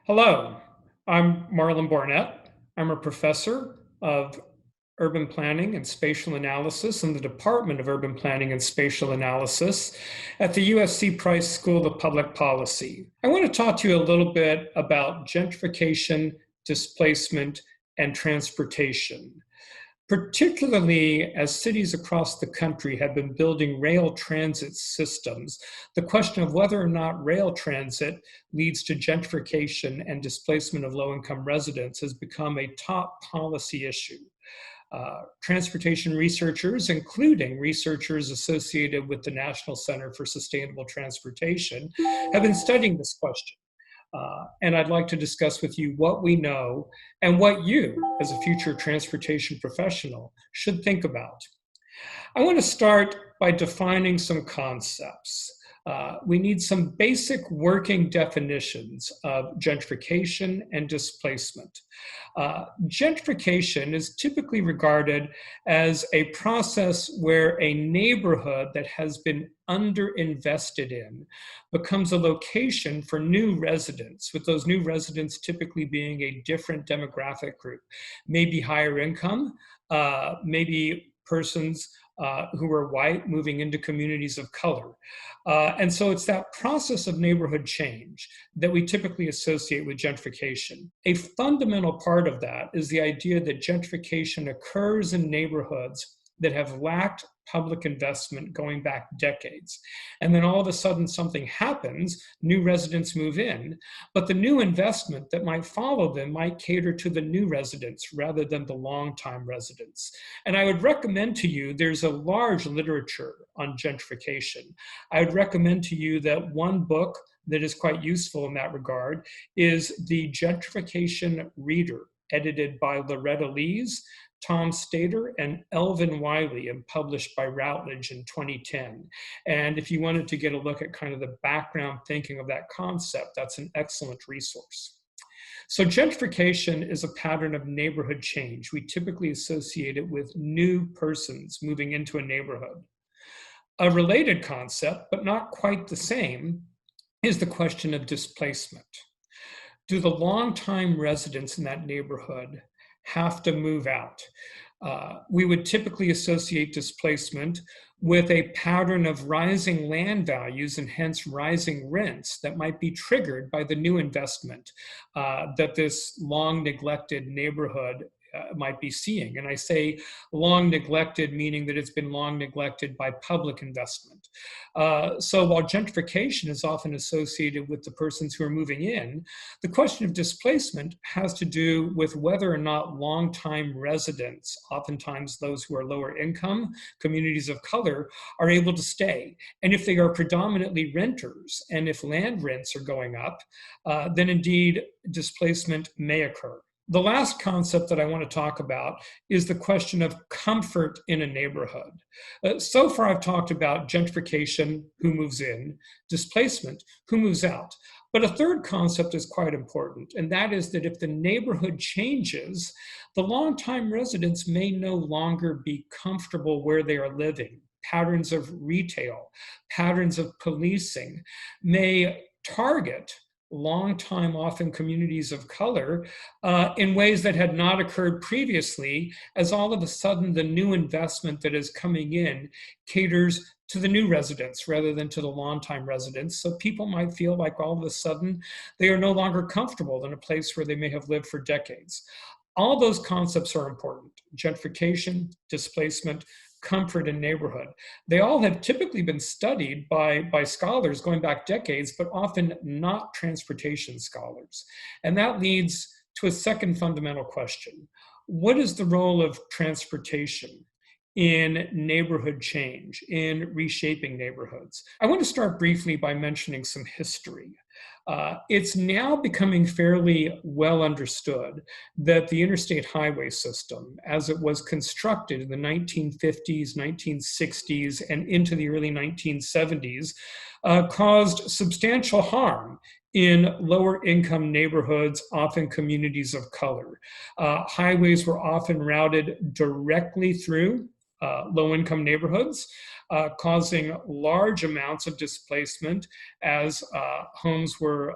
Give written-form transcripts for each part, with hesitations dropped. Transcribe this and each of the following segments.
Hello, I'm Marlon Boarnet. I'm a professor of urban planning and spatial analysis in the Department of Urban Planning and Spatial Analysis at the USC Price School of Public Policy. I want to talk to you a little bit about gentrification, displacement, and transportation. Particularly as cities across the country have been building rail transit systems, the question of whether or not rail transit leads to gentrification and displacement of low-income residents has become a top policy issue. Transportation researchers, including researchers associated with the National Center for Sustainable Transportation, have been studying this question. And I'd like to discuss with you what we know and what you, as a future transportation professional, should think about. I want to start by defining some concepts. We need some basic working definitions of gentrification and displacement. Gentrification is typically regarded as a process where a neighborhood that has been underinvested in becomes a location for new residents, with those new residents typically being a different demographic group, maybe higher income, maybe persons who are white moving into communities of color. And so it's that process of neighborhood change that we typically associate with gentrification. A fundamental part of that is the idea that gentrification occurs in neighborhoods that have lacked public investment going back decades. And then all of a sudden something happens, new residents move in, but the new investment that might follow them might cater to the new residents rather than the longtime residents. And I would recommend to you, there's a large literature on gentrification. I would recommend to you that one book that is quite useful in that regard is The Gentrification Reader, edited by Loretta Lees, Tom Stater, and Elvin Wiley, and published by Routledge in 2010. And if you wanted to get a look at kind of the background thinking of that concept, that's an excellent resource. So gentrification is a pattern of neighborhood change. We typically associate it with new persons moving into a neighborhood. A related concept, but not quite the same, is the question of displacement. Do the longtime residents in that neighborhood have to move out? We would typically associate displacement with a pattern of rising land values and hence rising rents that might be triggered by the new investment that this long neglected neighborhood might be seeing. And I say long neglected, meaning that it's been long neglected by public investment. So while gentrification is often associated with the persons who are moving in, the question of displacement has to do with whether or not longtime residents, oftentimes those who are lower income, communities of color, are able to stay. And if they are predominantly renters, and if land rents are going up, then indeed displacement may occur. The last concept that I want to talk about is the question of comfort in a neighborhood. So far, I've talked about gentrification, who moves in, displacement, who moves out. But a third concept is quite important, and that is that if the neighborhood changes, the longtime residents may no longer be comfortable where they are living. Patterns of retail, patterns of policing may target longtime, often communities of color, in ways that had not occurred previously, as all of a sudden the new investment that is coming in caters to the new residents rather than to the longtime residents. So people might feel like all of a sudden they are no longer comfortable in a place where they may have lived for decades. All those concepts are important: gentrification, displacement, comfort in neighborhood. They all have typically been studied by scholars going back decades, but often not transportation scholars. And that leads to a second fundamental question. What is the role of transportation in neighborhood change, in reshaping neighborhoods? I want to start briefly by mentioning some history. It's now becoming fairly well understood that the interstate highway system, as it was constructed in the 1950s, 1960s, and into the early 1970s, caused substantial harm in lower income neighborhoods, often communities of color. Highways were often routed directly through low-income neighborhoods, causing large amounts of displacement as homes were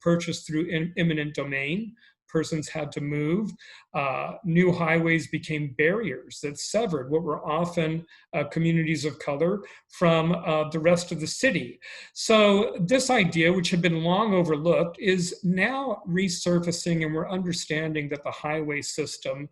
purchased through eminent domain. Persons had to move. New highways became barriers that severed what were often communities of color from the rest of the city. So this idea, which had been long overlooked, is now resurfacing, and we're understanding that the highway system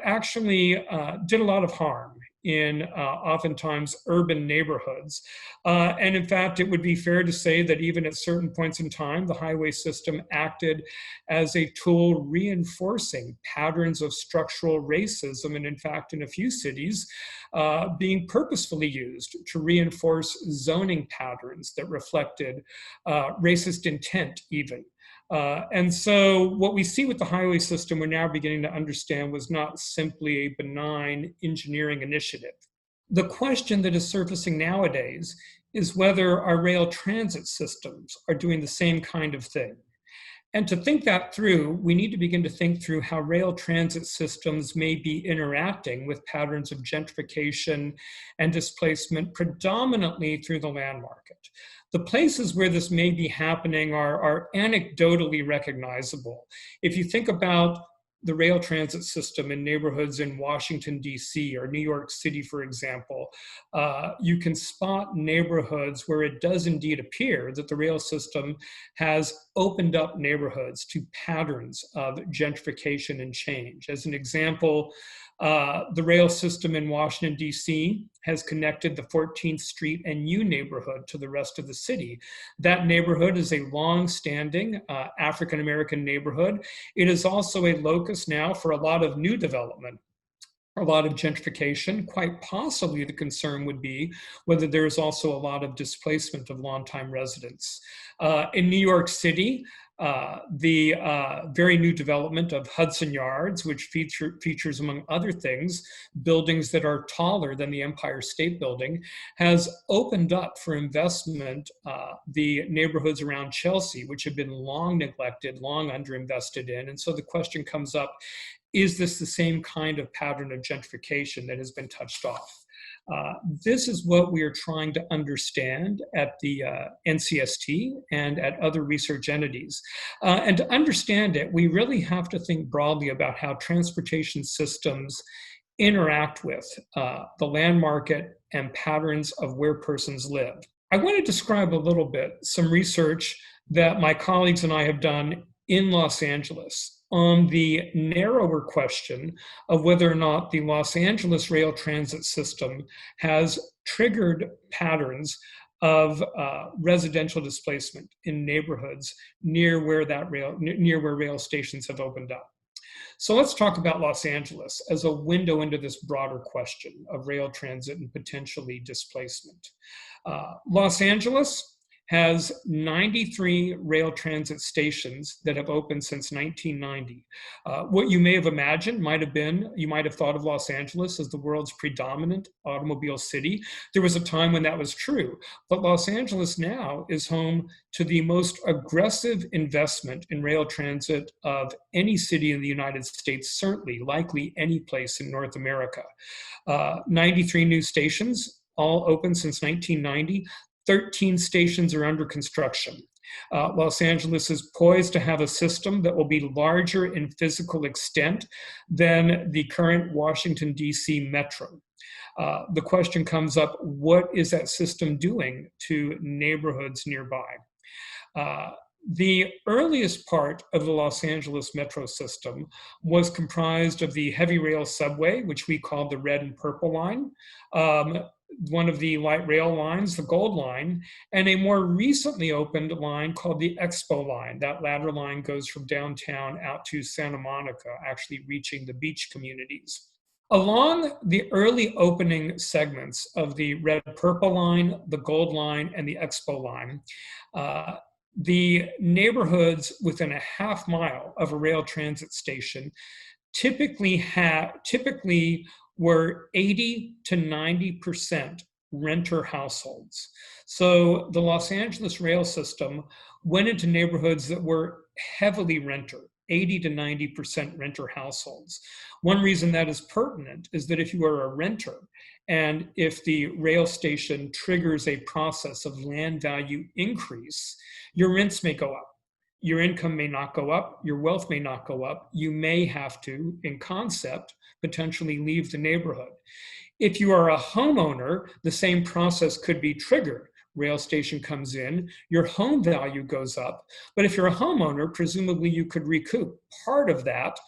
actually did a lot of harm in oftentimes urban neighborhoods. And in fact, it would be fair to say that even at certain points in time, the highway system acted as a tool reinforcing patterns of structural racism, and in fact, in a few cities, being purposefully used to reinforce zoning patterns that reflected racist intent even. And so what we see with the highway system, we're now beginning to understand, was not simply a benign engineering initiative. The question that is surfacing nowadays is whether our rail transit systems are doing the same kind of thing. And to think that through, we need to begin to think through how rail transit systems may be interacting with patterns of gentrification and displacement, predominantly through the land market. The places where this may be happening are anecdotally recognizable. If you think about the rail transit system in neighborhoods in Washington, D.C. or New York City, for example, you can spot neighborhoods where it does indeed appear that the rail system has opened up neighborhoods to patterns of gentrification and change. As an example, the rail system in Washington, D.C. has connected the 14th Street and U neighborhood to the rest of the city. That neighborhood is a long-standing African-American neighborhood. It is also a locus now for a lot of new development, a lot of gentrification. Quite possibly the concern would be whether there is also a lot of displacement of longtime residents. In New York City, the very new development of Hudson Yards, which features, among other things, buildings that are taller than the Empire State Building, has opened up for investment the neighborhoods around Chelsea, which have been long neglected, long underinvested in. And so the question comes up, is this the same kind of pattern of gentrification that has been touched off? This is what we are trying to understand at the NCST and at other research entities. And to understand it, we really have to think broadly about how transportation systems interact with the land market and patterns of where persons live. I want to describe a little bit some research that my colleagues and I have done in Los Angeles on the narrower question of whether or not the Los Angeles rail transit system has triggered patterns of residential displacement in neighborhoods near where rail stations have opened up. So let's talk about Los Angeles as a window into this broader question of rail transit and potentially displacement. Los Angeles has 93 rail transit stations that have opened since 1990. What you may have imagined you might have thought of Los Angeles as the world's predominant automobile city. There was a time when that was true, but Los Angeles now is home to the most aggressive investment in rail transit of any city in the United States, certainly, likely any place in North America. 93 new stations, all open since 1990. 13 stations are under construction. Los Angeles is poised to have a system that will be larger in physical extent than the current Washington, D.C. metro. The question comes up, what is that system doing to neighborhoods nearby? The earliest part of the Los Angeles metro system was comprised of the heavy rail subway, which we call the red and purple line, one of the light rail lines, the Gold Line, and a more recently opened line called the Expo Line. That latter line goes from downtown out to Santa Monica, actually reaching the beach communities. Along the early opening segments of the Red Purple Line, the Gold Line, and the Expo Line, the neighborhoods within a half mile of a rail transit station typically were 80 to 90% renter households. So the Los Angeles rail system went into neighborhoods that were heavily renter. 80 to 90% renter households. One reason that is pertinent is that if you are a renter, and if the rail station triggers a process of land value increase, your rents may go up. Your income may not go up, your wealth may not go up. You may have to, in concept, potentially leave the neighborhood. If you are a homeowner, the same process could be triggered. Rail station comes in, your home value goes up. But if you're a homeowner, presumably you could recoup part of that,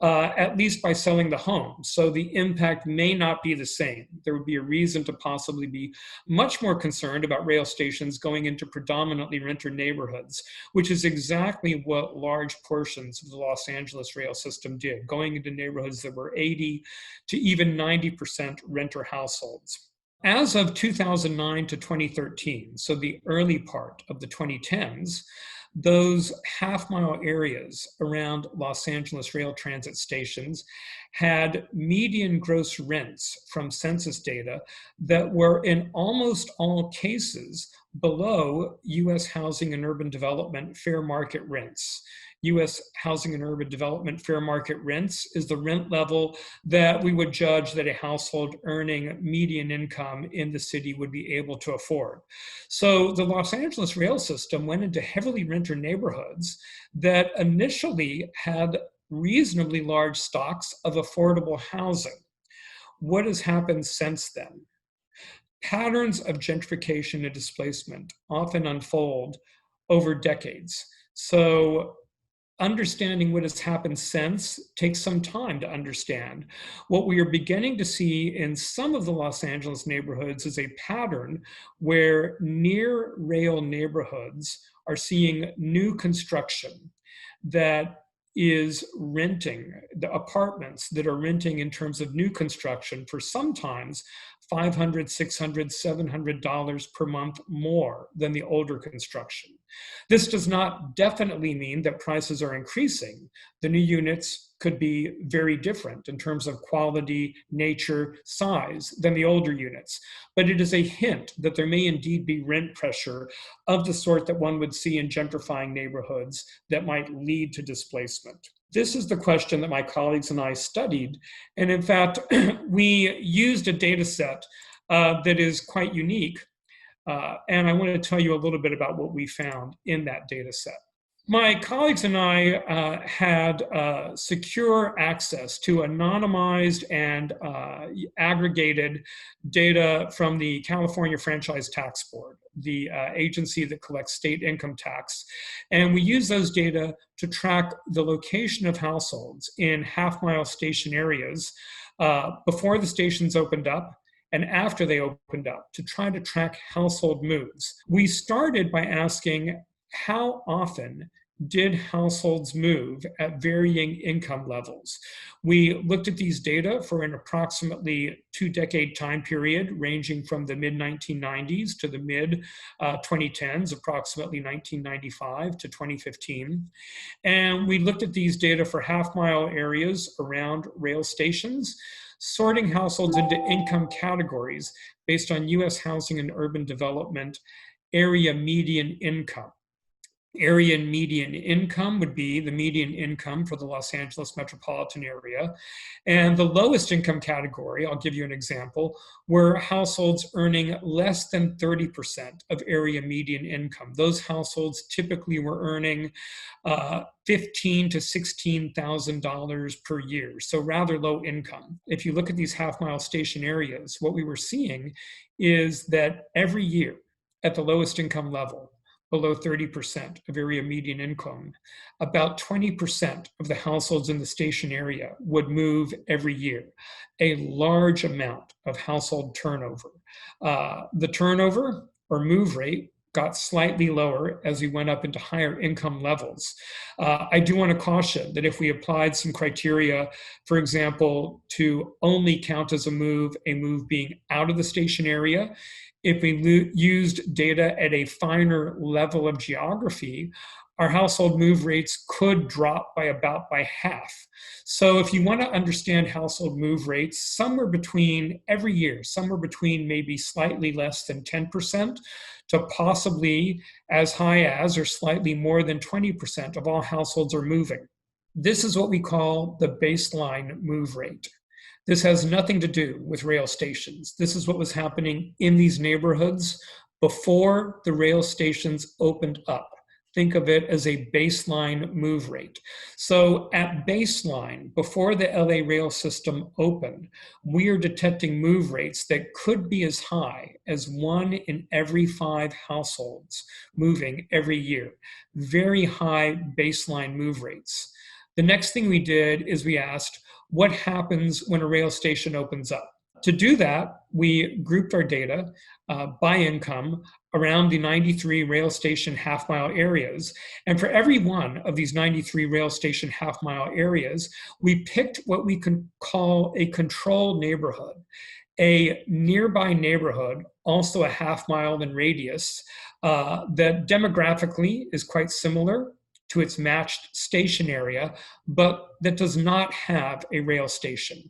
at least by selling the home. So the impact may not be the same. There would be a reason to possibly be much more concerned about rail stations going into predominantly renter neighborhoods, which is exactly what large portions of the Los Angeles rail system did, going into neighborhoods that were 80 to even 90% renter households. As of 2009 to 2013, so the early part of the 2010s, those half-mile areas around Los Angeles rail transit stations had median gross rents from census data that were in almost all cases below U.S. housing and urban development fair market rents. U.S. housing and urban development fair market rents is the rent level that we would judge that a household earning median income in the city would be able to afford. So the Los Angeles rail system went into heavily renter neighborhoods that initially had reasonably large stocks of affordable housing. What has happened since then? Patterns of gentrification and displacement often unfold over decades. So understanding what has happened since takes some time to understand. What we are beginning to see in some of the Los Angeles neighborhoods is a pattern where near rail neighborhoods are seeing new construction that is renting, the apartments that are renting in terms of new construction for sometimes $500, $600, $700 per month more than the older construction. This does not definitely mean that prices are increasing. The new units could be very different in terms of quality, nature, size than the older units. But it is a hint that there may indeed be rent pressure of the sort that one would see in gentrifying neighborhoods that might lead to displacement. This is the question that my colleagues and I studied. And in fact, we used a data set that is quite unique. And I want to tell you a little bit about what we found in that data set. My colleagues and I had secure access to anonymized and aggregated data from the California Franchise Tax Board, the agency that collects state income tax. And we use those data to track the location of households in half-mile station areas before the stations opened up and after they opened up, to try to track household moves. We started by asking, how often did households move at varying income levels? We looked at these data for an approximately 2-decade time period, ranging from the mid-1990s to the mid-2010s, approximately 1995 to 2015. And we looked at these data for half-mile areas around rail stations, sorting households into income categories based on U.S. housing and urban development area median income. Area and median income would be the median income for the Los Angeles metropolitan area. And the lowest income category, I'll give you an example, were households earning less than 30% of area median income. Those households typically were earning $15,000 to $16,000 per year, so rather low income. If you look at these half-mile station areas, what we were seeing is that every year at the lowest income level, below 30% of area median income, about 20% of the households in the station area would move every year, a large amount of household turnover. The turnover or move rate got slightly lower as we went up into higher income levels. I do want to caution that if we applied some criteria, for example, to only count as a move being out of the station area, if we used data at a finer level of geography, our household move rates could drop by half. So if you want to understand household move rates, somewhere between every year, somewhere between maybe slightly less than 10% to possibly as high as or slightly more than 20% of all households are moving. This is what we call the baseline move rate. This has nothing to do with rail stations. This is what was happening in these neighborhoods before the rail stations opened up. Think of it as a baseline move rate. So at baseline, before the LA rail system opened, we are detecting move rates that could be as high as 1 in every 5 households moving every year. Very high baseline move rates. The next thing we did is we asked, what happens when a rail station opens up? To do that, we grouped our data by income around the 93 rail station half-mile areas. And for every one of these 93 rail station half-mile areas, we picked what we can call a control neighborhood, a nearby neighborhood, also a half-mile in radius, that demographically is quite similar to its matched station area, but that does not have a rail station.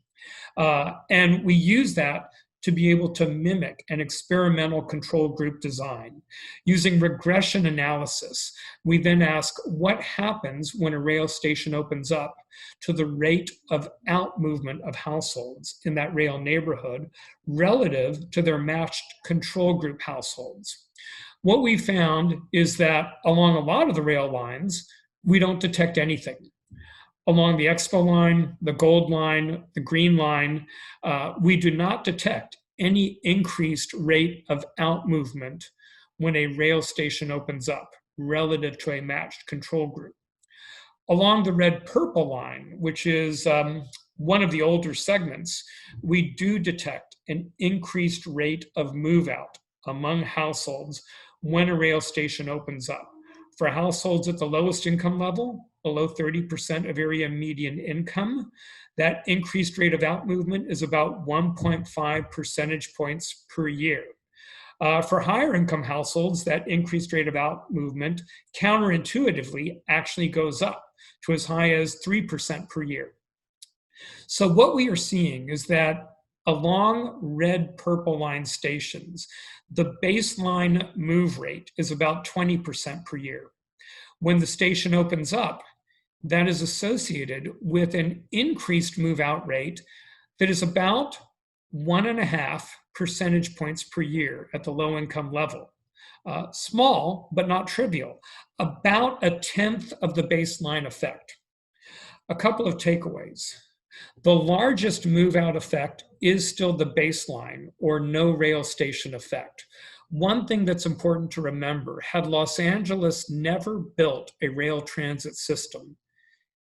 And we use that to be able to mimic an experimental control group design. Using regression analysis, we then ask what happens when a rail station opens up to the rate of out movement of households in that rail neighborhood relative to their matched control group households. What we found is that along a lot of the rail lines, we don't detect anything. Along the Expo line, the Gold line, the Green line, we do not detect any increased rate of out movement when a rail station opens up relative to a matched control group. Along the red-purple line, which is one of the older segments, we do detect an increased rate of move out among households when a rail station opens up. For households at the lowest income level, below 30% of area median income, that increased rate of out movement is about 1.5 percentage points per year. For higher income households, that increased rate of out movement counterintuitively actually goes up to as high as 3% per year. So what we are seeing is that along red-purple line stations, the baseline move rate is about 20% per year. When the station opens up, that is associated with an increased move-out rate that is about 1.5 percentage points per year at the low-income level. Small, but not trivial, about 1/10 of the baseline effect. A couple of takeaways. The largest move-out effect is still the baseline or no rail station effect. One thing that's important to remember, had Los Angeles never built a rail transit system,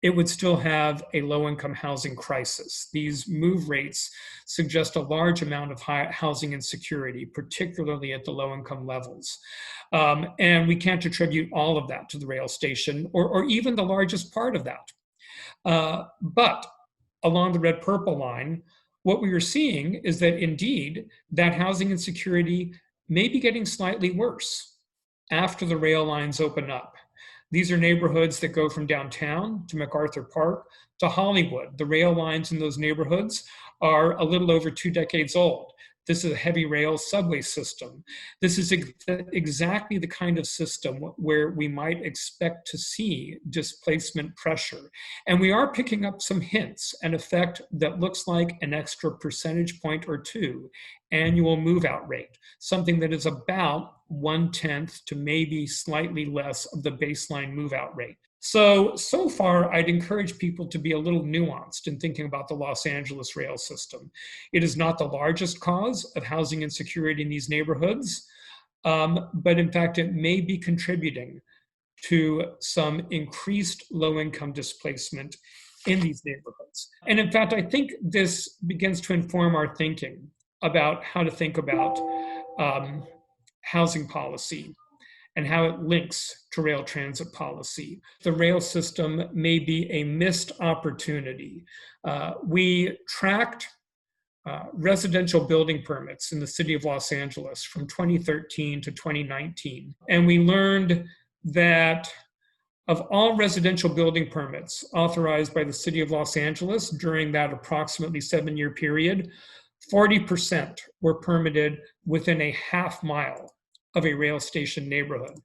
it would still have a low-income housing crisis. These move rates suggest a large amount of housing insecurity, particularly at the low-income levels. And we can't attribute all of that to the rail station, or even the largest part of that. But along the red-purple line, what we are seeing is that indeed, that housing insecurity may be getting slightly worse after the rail lines open up. These are neighborhoods that go from downtown to MacArthur Park to Hollywood. The rail lines in those neighborhoods are a little over 2 decades old. This is a heavy rail subway system. This is exactly the kind of system where we might expect to see displacement pressure. And we are picking up some hints, an effect that looks like an extra percentage point or 2 annual move-out rate, something that is about 1/10 to maybe slightly less of the baseline move-out rate. So far, I'd encourage people to be a little nuanced in thinking about the Los Angeles rail system. It is not the largest cause of housing insecurity in these neighborhoods, but in fact, it may be contributing to some increased low-income displacement in these neighborhoods. And in fact, I think this begins to inform our thinking about how to think about housing policy and how it links to rail transit policy. The rail system may be a missed opportunity. We tracked residential building permits in the city of Los Angeles from 2013 to 2019. And we learned that of all residential building permits authorized by the city of Los Angeles during that approximately 7-year period, 40% were permitted within a half mile of a rail station neighborhood.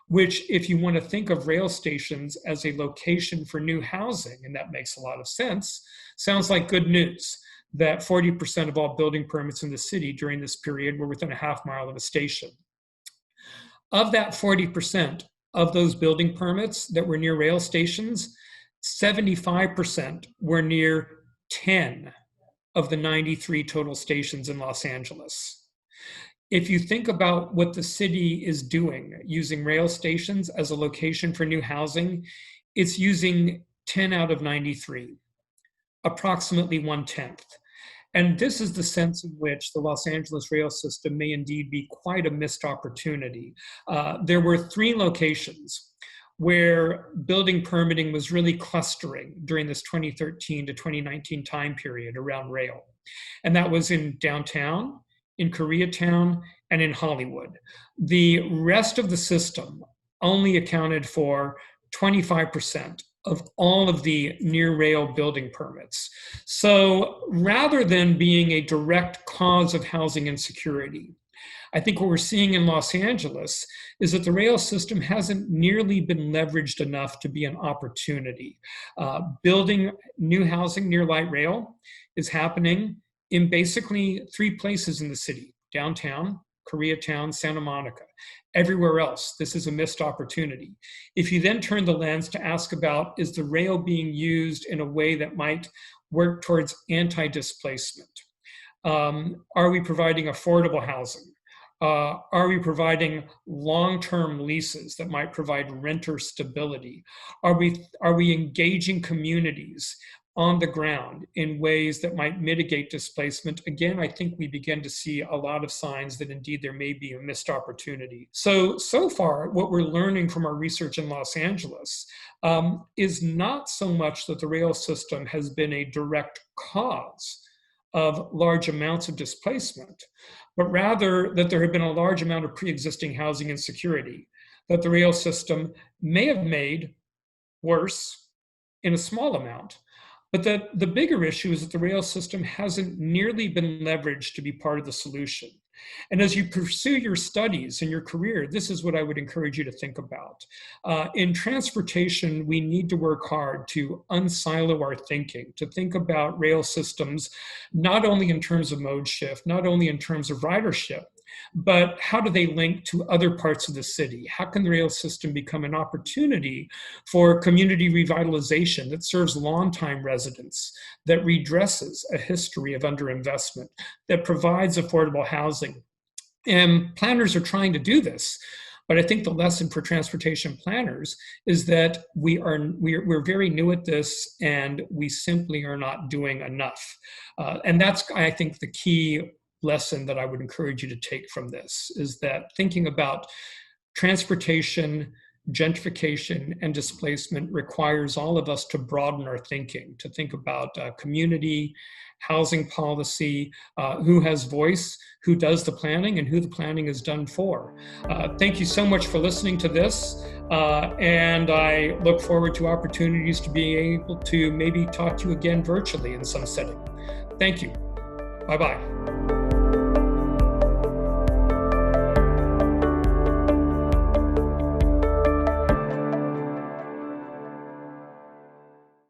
which, if you want to think of rail stations as a location for new housing, and that makes a lot of sense, sounds like good news that 40% of all building permits in the city during this period were within a half mile of a station. Of that 40% of those building permits that were near rail stations, 75% were near 10 of the 93 total stations in Los Angeles. If you think about what the city is doing, using rail stations as a location for new housing, it's using 10 out of 93, approximately 1/10. And this is the sense in which the Los Angeles rail system may indeed be quite a missed opportunity. There were 3 locations where building permitting was really clustering during this 2013 to 2019 time period around rail. And that was in downtown, in Koreatown, and in Hollywood. The rest of the system only accounted for 25% of all of the near rail building permits. So rather than being a direct cause of housing insecurity, I think what we're seeing in Los Angeles is that the rail system hasn't nearly been leveraged enough to be an opportunity. Building new housing near light rail is happening in basically 3 places in the city: downtown, Koreatown, Santa Monica. Everywhere else, this is a missed opportunity. If you then turn the lens to ask about, is the rail being used in a way that might work towards anti-displacement? Are we providing affordable housing? Are we providing long-term leases that might provide renter stability? Are we engaging communities on the ground in ways that might mitigate displacement? Again, I think we begin to see a lot of signs that indeed there may be a missed opportunity. So far, what we're learning from our research in Los Angeles is not so much that the rail system has been a direct cause of large amounts of displacement, but rather that there have been a large amount of pre-existing housing insecurity that the rail system may have made worse in a small amount. But the bigger issue is that the rail system hasn't nearly been leveraged to be part of the solution. And as you pursue your studies and your career, this is what I would encourage you to think about. In transportation, we need to work hard to unsilo our thinking, to think about rail systems, not only in terms of mode shift, not only in terms of ridership, but how do they link to other parts of the city? How can the rail system become an opportunity for community revitalization that serves longtime residents, that redresses a history of underinvestment, that provides affordable housing? And planners are trying to do this. But I think the lesson for transportation planners is that we're very new at this, and we simply are not doing enough. And that's, I think, the key lesson that I would encourage you to take from this, is that thinking about transportation, gentrification, and displacement requires all of us to broaden our thinking, to think about community, housing policy, who has voice, who does the planning, and who the planning is done for. Thank you so much for listening to this, and I look forward to opportunities to be able to maybe talk to you again virtually in some setting. Thank you. Bye-bye.